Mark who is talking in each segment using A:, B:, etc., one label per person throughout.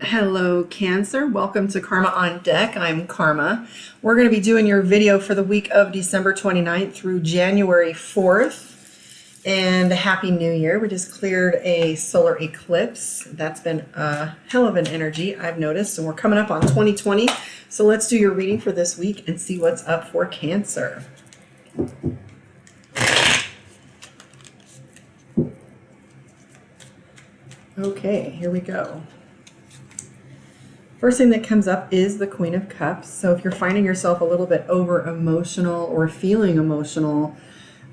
A: Hello, Cancer. Welcome to Karma on Deck. I'm Karma. We're going to be doing your video for the week of December 29th through January 4th. And Happy New Year. We just cleared a solar eclipse. That's been a hell of an energy, I've noticed. And we're coming up on 2020. So let's do your reading for this week and see what's up for Cancer. Okay, here we go. First thing that comes up is the Queen of Cups. So if you're finding yourself a little bit over emotional or feeling emotional,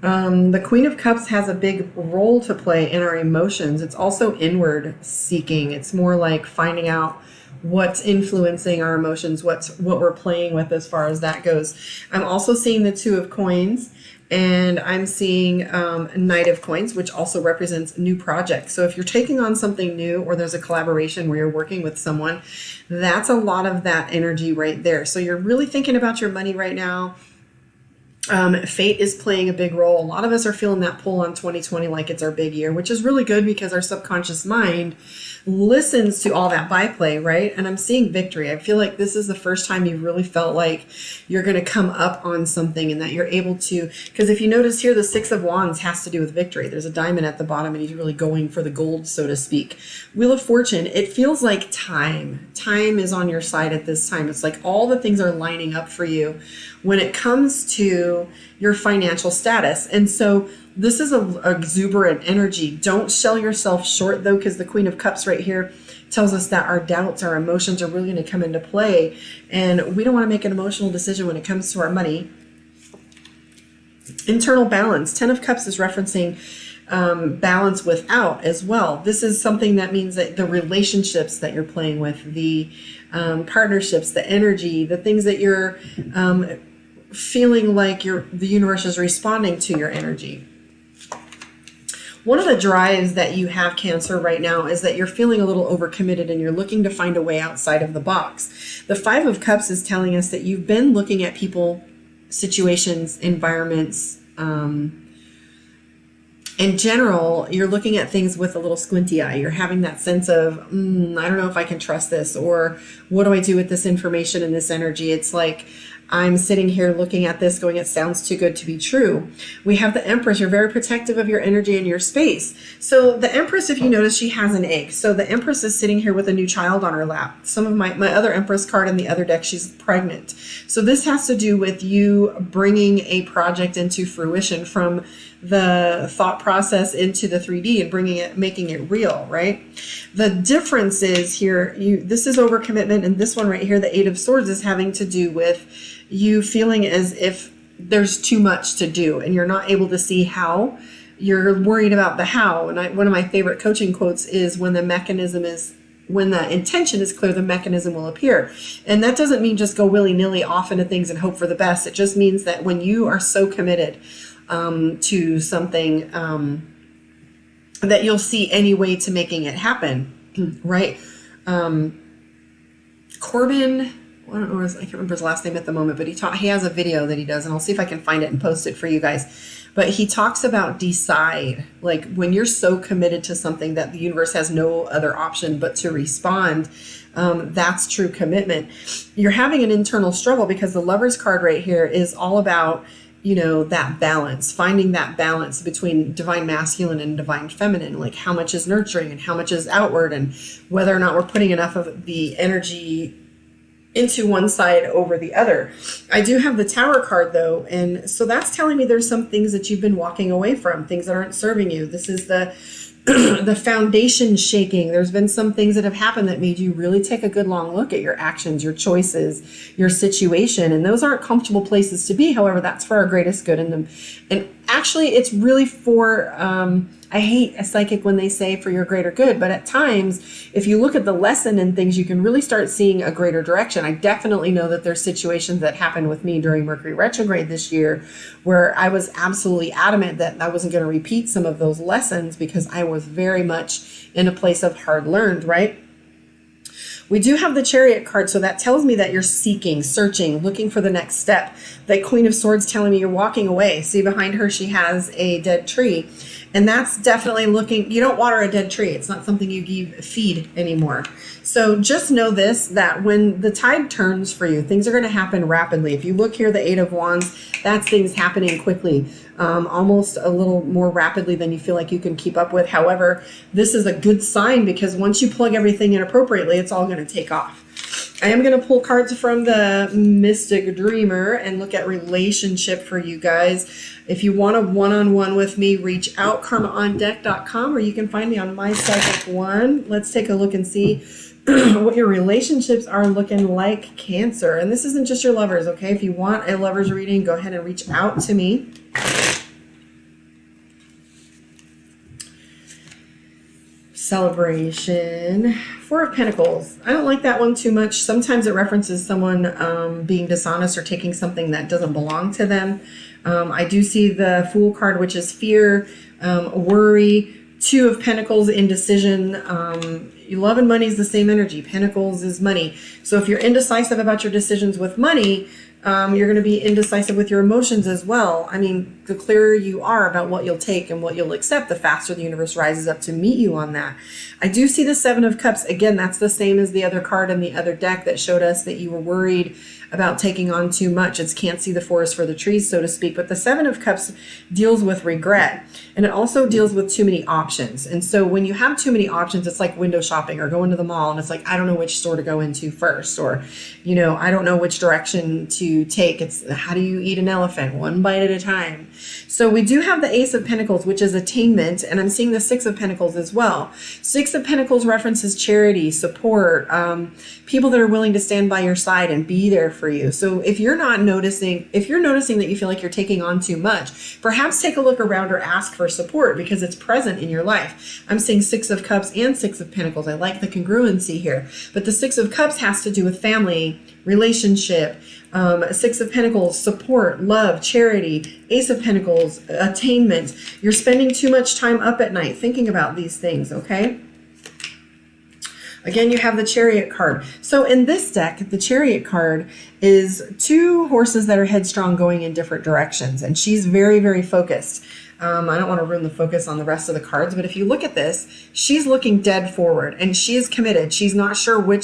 A: the Queen of Cups has a big role to play in our emotions. It's also inward seeking. It's more like finding out what's influencing our emotions, what we're playing with as far as that goes. I'm also seeing the Two of Coins. And I'm seeing Knight of Coins, which also represents new projects. So if you're taking on something new or there's a collaboration where you're working with someone, that's a lot of that energy right there. So you're really thinking about your money right now. Fate is playing a big role. A lot of us are feeling that pull on 2020 like it's our big year, which is really good because our subconscious mind listens to all that byplay, right? And I'm seeing victory. I feel like this is the first time you've really felt like you're going to come up on something and that you're able to, because if you notice here, the Six of Wands has to do with victory. There's a diamond at the bottom and he's really going for the gold, so to speak. Wheel of Fortune, it feels like time is on your side at this time. It's like all the things are lining up for you when it comes to your financial status. And so this is a exuberant energy. Don't sell yourself short though, because the Queen of Cups right here tells us that our doubts, our emotions are really going to come into play. And we don't want to make an emotional decision when it comes to our money. Internal balance. Ten of Cups is referencing balance without as well. This is something that means that the relationships that you're playing with, the partnerships, the energy, the things that you're feeling like the universe is responding to your energy. One of the drives that you have, Cancer, right now is that you're feeling a little overcommitted and you're looking to find a way outside of the box. The Five of Cups is telling us that you've been looking at people, situations, environments. In general, you're looking at things with a little squinty eye. You're having that sense of, I don't know if I can trust this, or what do I do with this information and this energy? It's like, I'm sitting here looking at this going, it sounds too good to be true. We have the Empress. You're very protective of your energy and your space. So the Empress, if you notice, she has an egg. So the Empress is sitting here with a new child on her lap. Some of my other Empress card in the other deck, she's pregnant. So this has to do with you bringing a project into fruition from the thought process into the 3D and making it real, right? The difference is here, this is overcommitment, and this one right here, the Eight of Swords, is having to do with you feeling as if there's too much to do and you're not able to see how. You're worried about the how. And one of my favorite coaching quotes is when the intention is clear, the mechanism will appear. And that doesn't mean just go willy-nilly off into things and hope for the best. It just means that when you are so committed to something, that you'll see any way to making it happen, right? Corbin, I can't remember his last name at the moment, but he has a video that he does, and I'll see if I can find it and post it for you guys. But he talks about decide, like when you're so committed to something that the universe has no other option but to respond. That's true commitment. You're having an internal struggle because the Lover's card right here is all about, that balance, finding that balance between divine masculine and divine feminine, like how much is nurturing and how much is outward, and whether or not we're putting enough of the energy into one side over the other. I do have the Tower card though, and so that's telling me there's some things that you've been walking away from, things that aren't serving you. This is the the foundation shaking. There's been some things that have happened that made you really take a good long look at your actions, your choices, your situation, and those aren't comfortable places to be. However, that's for our greatest good in them. And actually, it's really for I hate a psychic when they say for your greater good, but at times, if you look at the lesson and things, you can really start seeing a greater direction. I definitely know that there's situations that happened with me during Mercury retrograde this year where I was absolutely adamant that I wasn't going to repeat some of those lessons because I was very much in a place of hard learned, right? We do have the Chariot card, so that tells me that you're seeking, searching, looking for the next step. That Queen of Swords telling me you're walking away. See behind her, she has a dead tree. And that's definitely looking, you don't water a dead tree. It's not something you feed anymore. So just know this, that when the tide turns for you, things are going to happen rapidly. If you look here, the Eight of Wands, that's things happening quickly, almost a little more rapidly than you feel like you can keep up with. However, this is a good sign because once you plug everything in appropriately, it's all going to take off. I am going to pull cards from the Mystic Dreamer and look at relationship for you guys. If you want a one-on-one with me, reach out, karmaondeck.com, or you can find me on My Psychic One. Let's take a look and see what your relationships are looking like, Cancer. And this isn't just your lovers, okay? If you want a lover's reading, go ahead and reach out to me. Celebration. Four of Pentacles. I don't like that one too much. Sometimes it references someone being dishonest or taking something that doesn't belong to them. I do see the Fool card, which is fear, worry. Two of Pentacles, indecision. Love and money is the same energy. Pentacles is money. So if you're indecisive about your decisions with money, you're going to be indecisive with your emotions as well. I mean, the clearer you are about what you'll take and what you'll accept, the faster the universe rises up to meet you on that. I do see the Seven of Cups. Again, that's the same as the other card in the other deck that showed us that you were worried about taking on too much. It's can't see the forest for the trees, so to speak. But the Seven of Cups deals with regret. And it also deals with too many options. And so when you have too many options, it's like window shopping or going to the mall. And it's like, I don't know which store to go into first. Or, you know, I don't know which direction to take. It's how do you eat an elephant? One bite at a time. So we do have the Ace of Pentacles, which is attainment. And I'm seeing the Six of Pentacles as well. Six of Pentacles references charity, support, people that are willing to stand by your side and be there for you. So if you're noticing that you feel like you're taking on too much, perhaps take a look around or ask for support because it's present in your life. I'm seeing Six of Cups and Six of Pentacles. I like the congruency here. But the Six of Cups has to do with family, relationship, Six of Pentacles, support, love, charity, Ace of Pentacles, attainment. You're spending too much time up at night thinking about these things, okay? Again, you have the Chariot card. So in this deck, the Chariot card is two horses that are headstrong going in different directions. And she's very, very focused. I don't want to ruin the focus on the rest of the cards, but if you look at this, she's looking dead forward and she is committed. She's not sure what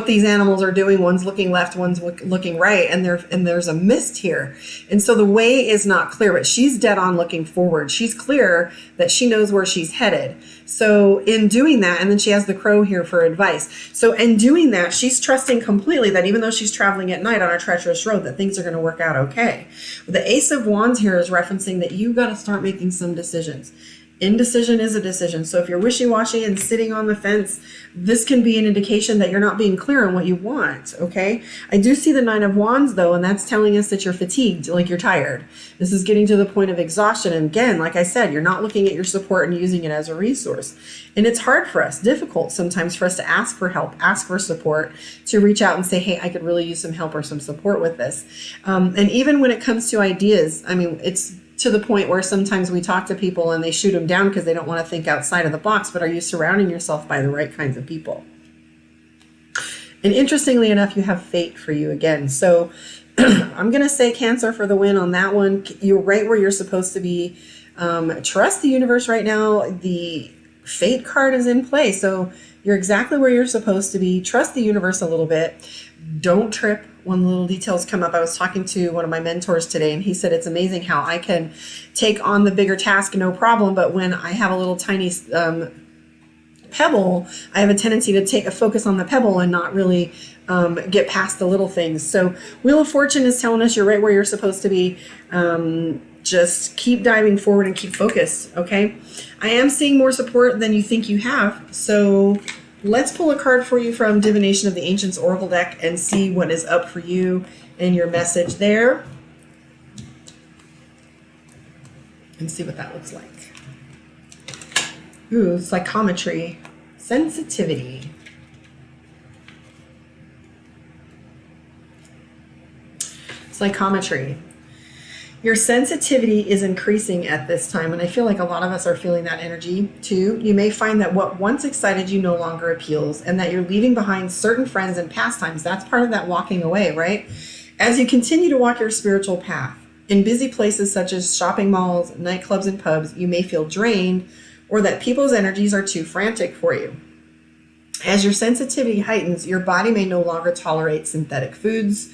A: these animals are doing. One's looking left, one's looking right, and there's a mist here. And so the way is not clear, but she's dead on looking forward. She's clear that she knows where she's headed. So in doing that, and then she has the crow here for advice. So in doing that, she's trusting completely that even though she's traveling at night on a treacherous road, that things are going to work out okay. The Ace of Wands here is referencing that you got to start making some decisions. Indecision is a decision. So if you're wishy-washy and sitting on the fence, this can be an indication that you're not being clear on what you want, okay? I do see the Nine of Wands, though, and that's telling us that you're fatigued, like you're tired. This is getting to the point of exhaustion. And again, like I said, you're not looking at your support and using it as a resource. And it's hard for us, difficult sometimes for us to ask for help, ask for support, to reach out and say, hey, I could really use some help or some support with this. And even when it comes to ideas, I mean, it's to the point where sometimes we talk to people and they shoot them down because they don't want to think outside of the box. But are you surrounding yourself by the right kinds of people? And interestingly enough, you have fate for you again. So I'm going to say Cancer for the win on that one. You're right where you're supposed to be. Trust the universe right now. The fate card is in play. So you're exactly where you're supposed to be. Trust the universe a little bit. Don't trip when little details come up. I was talking to one of my mentors today, and he said it's amazing how I can take on the bigger task, no problem. But when I have a little tiny pebble, I have a tendency to take a focus on the pebble and not really get past the little things. So Wheel of Fortune is telling us you're right where you're supposed to be. Just keep diving forward and keep focused, okay? I am seeing more support than you think you have. So let's pull a card for you from Divination of the Ancients Oracle deck and see what is up for you and your message there. And see what that looks like. Ooh, psychometry. Sensitivity. Psychometry. Your sensitivity is increasing at this time, and I feel like a lot of us are feeling that energy too. You may find that what once excited you no longer appeals, and that you're leaving behind certain friends and pastimes. That's part of that walking away, right? As you continue to walk your spiritual path, In busy places such as shopping malls, nightclubs, and pubs, you may feel drained or that people's energies are too frantic for you. As your sensitivity heightens, your body may no longer tolerate synthetic foods,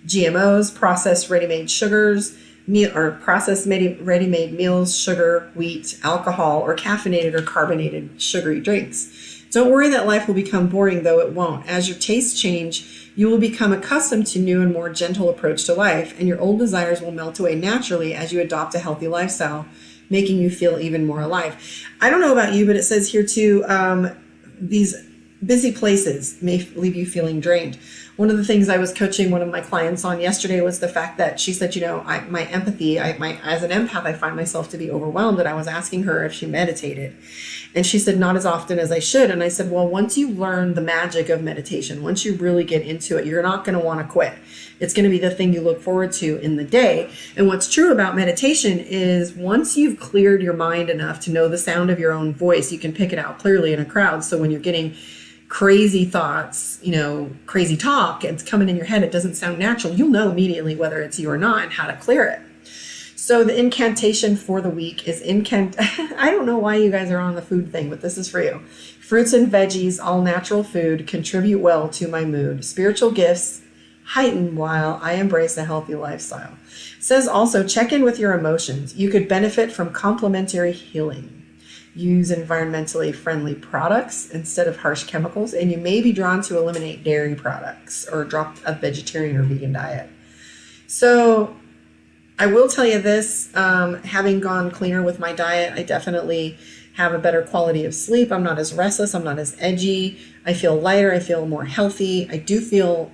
A: GMOs, processed ready-made sugars, processed ready-made meals, sugar, wheat, alcohol, or caffeinated or carbonated sugary drinks. Don't worry that life will become boring, though it won't. As your tastes change, you will become accustomed to new and more gentle approach to life, and your old desires will melt away naturally as you adopt a healthy lifestyle, making you feel even more alive. I don't know about you, but it says here too, these busy places may leave you feeling drained. One of the things I was coaching one of my clients on yesterday was the fact that she said, my empathy, as an empath, I find myself to be overwhelmed. And I was asking her if she meditated. And she said, not as often as I should. And I said, well, once you learn the magic of meditation, once you really get into it, you're not going to want to quit. It's going to be the thing you look forward to in the day. And what's true about meditation is once you've cleared your mind enough to know the sound of your own voice, you can pick it out clearly in a crowd. So when you're getting crazy thoughts, crazy talk, it's coming in your head, it doesn't sound natural, you'll know immediately whether it's you or not and how to clear it. So the incantation for the week is I don't know why you guys are on the food thing, but this is for you. Fruits and veggies, all natural food, contribute well to my mood. Spiritual gifts heighten while I embrace a healthy lifestyle. It says also, check in with your emotions. You could benefit from complementary healing. Use environmentally friendly products instead of harsh chemicals, and you may be drawn to eliminate dairy products or adopt a vegetarian or vegan diet. So I will tell you this, having gone cleaner with my diet, I definitely have a better quality of sleep. I'm not as restless. I'm not as edgy. I feel lighter. I feel more healthy. I do feel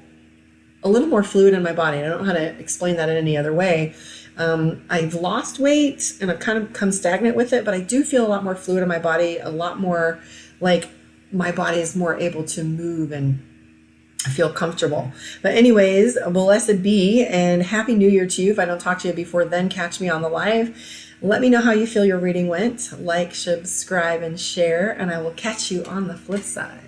A: a little more fluid in my body. I don't know how to explain that in any other way. I've lost weight and I've kind of come stagnant with it, but I do feel a lot more fluid in my body, a lot more like my body is more able to move and I feel comfortable. But anyways, blessed be and happy new year to you. If I don't talk to you before then, catch me on the live. Let me know how you feel your reading went. Like, subscribe, and share, and I will catch you on the flip side.